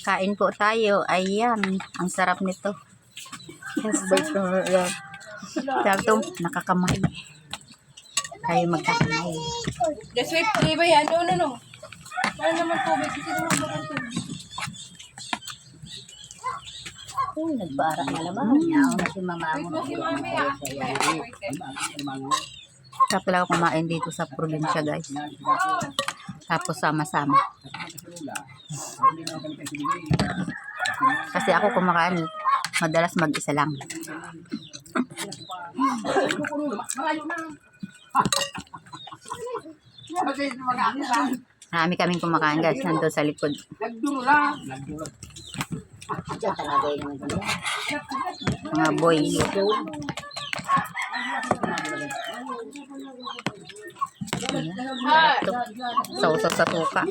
Kain po tayo. Ayan. Ang sarap nito. Sarap ito. Nakakamay. Tayo magkakamay. Just wait, ba yan? No. Wala naman tubig. Kasi naman bakang tubig. Nagbara na naman. Yaw na si mama Wait mo. mo si mami ah. Sarap talaga kumain dito sa probinsya, guys. Tapos sama-sama. Kasi ako kumakain, madalas mag-isa lang. Marami kaming kumakain, guys. Nandun sa likod. Diyan talaga yung mga Mga boy. Ito. Sausaw sa suka.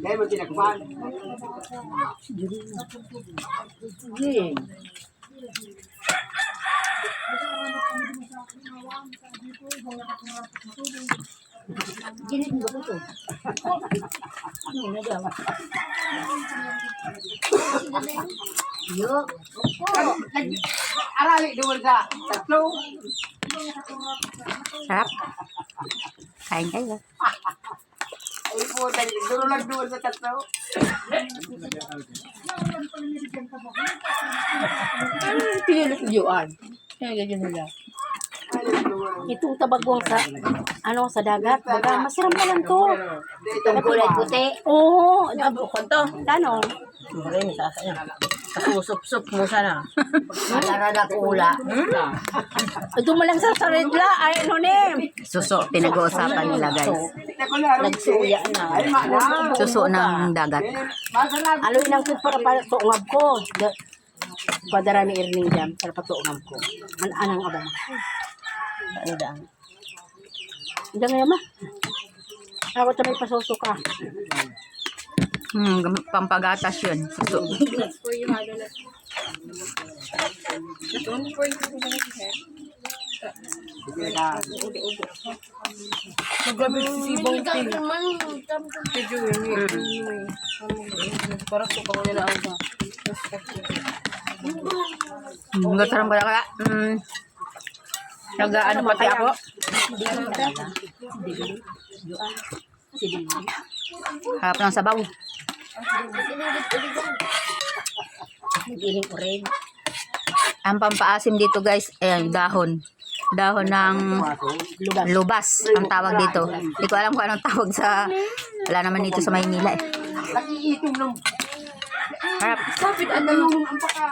Kaya mo tinakpan. Ginit mo ko to. Ano na daw? Yo. Arali duwal sa tatlo. Sarap. Kain kayo. Ay po, duro lang duwal sa tatlo. Ano yung pinilis Joan? Kaya ganyan nila. Itong tabagong sa sa dagat, baga masiram na lang to. Itong kulay puti. Oo, Bukod to. tanong. Rin, kasusup-sup mo sana. Malarada kula. Ito mo lang sa saridla. Ay, ano ni? Suso. Pinag-uusapan nila, guys. Nagsuya na. Suso ng dagat. Aloy lang kit para tuungab ko. Padara ni Erning jam para patuungab ko. Anang abang. Ano daan? Diyan nga ma. Ako tamay pasusuka. Pampagatas yun. Suso. For you, Hagala. That's only for you. Magabi si Sibong Ting. Medyo yun. Parang suka ko nila ang ba. Masarap pala kaya. Nag-ano pati ako. Harap ng sabaw. Giling ko rin. Ang pampaasim dito, guys, ayan, dahon. Dahon ng lubas ang tawag dito. Hindi ko alam kung anong tawag sa... Wala naman dito sa Maynila eh. Nakiitom ng Harap. kapit ang nalulong ang baka.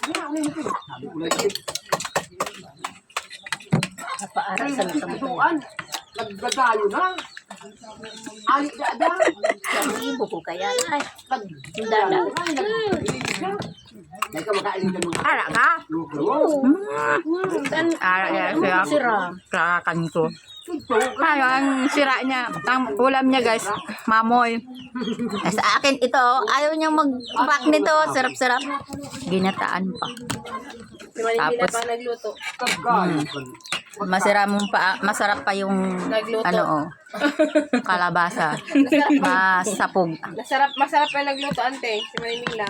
Sabi ko lang yun. Napaaral sa Ituan. Naggagayo na. Alik na ada. ibo ko kaya. Ay, Nagdala. Dahil ka makain ka nung Ara ka? luto. Ara yan. Sira. Kakakan ko. Kaya ang sira niya. Ang ulam niya, guys, mamoy. Eh, sa akin ito, ayaw niyang mag-pack nito. Sarap-sarap. Ginataan pa. Si Manila Tapos, pa nagluto. masarap pa yung Nagluto. kalabasa. Masapog. Masarap pa nagluto, ante. Si Manila.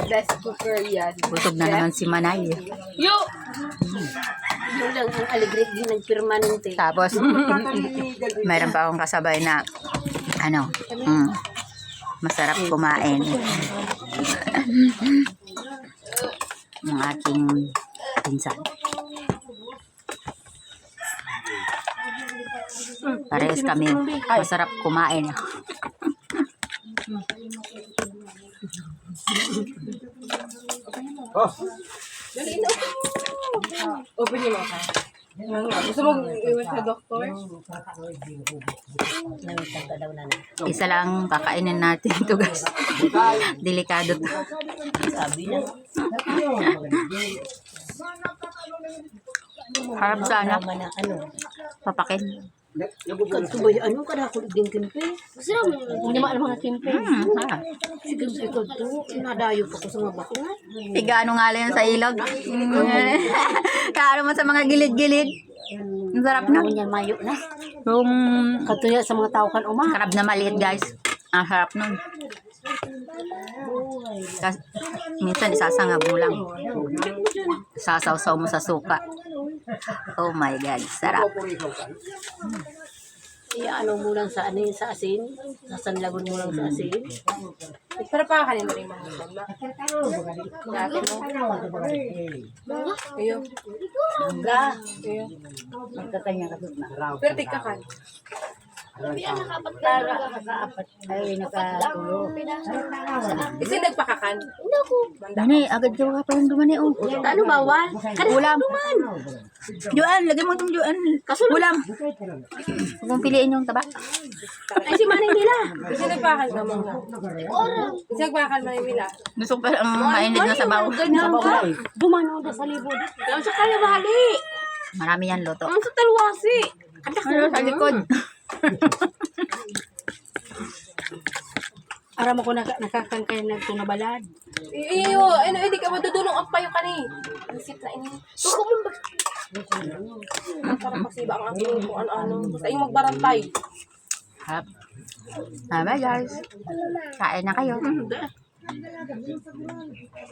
Best cooker yan. Busog na naman si Manay. Yo! yung lang ang aligrit din ng permanente. Tapos, mayroon pa akong kasabay na masarap kumain. Ang aking pinsan. Parehas kami masarap kumain. Oh, Open yung mata. Gusto mo iwan sa doktor? Namitan ka daw na. Isa lang kakainin natin ito, guys. Delikado to. Sabi na. Harap sana. Tama na ano. Papakin. Katubay, ano ka na ako din kimpe? Hindi mo alam mga kimpe. Ah. Sige, sige, ito. Nadayo pa ko sa mga bakungan. Tiga ano nga lang sa ilog. Kaano mo sa mga gilid-gilid. Ang sarap na. Ano yan, mayo na. Yung Katuya sa mga tao kan uma. crab na maliit guys. Ang sarap nun. Minsan isasangag mo lang. Sasaw-saw mo sa suka. Oh my God, sarap. Ano mo lang sa asin, sasanlagon mo lang sa asin. Para pa kanina rin mga mama. Dati mo. Ayo. Hangga. Ayo. Magkakanya ka na. Pero tika kan. Nakaapat. Ay, nakatulo. Kasi nagpakakan. Gani, agad ka pa yung dumani. Oh. Ano bawal? Ulam. Juan, lagay mo itong Juan. Ulam. Huwag mong piliin yung taba. Ay, si Manay nila. Kasi nagpakakan ka mga. Kasi nagpakakan mo yung mila. Gusto ko pa ang mainit na sabaw. Sabaw ka. Dumano na sa libod. Kaya sa kaya bahali. Marami yan luto. Ang sa talwasi. Ano sa likod? Aram ako nakakangkay na ito na balad. Iyo, ano, hindi ka madudulong ang payo ka ni. Isip na ini. Suko mo ba? Para pasiba ang aking kung ano-ano. Basta yung magbarantay. Hap. Bye guys. Kain na kayo.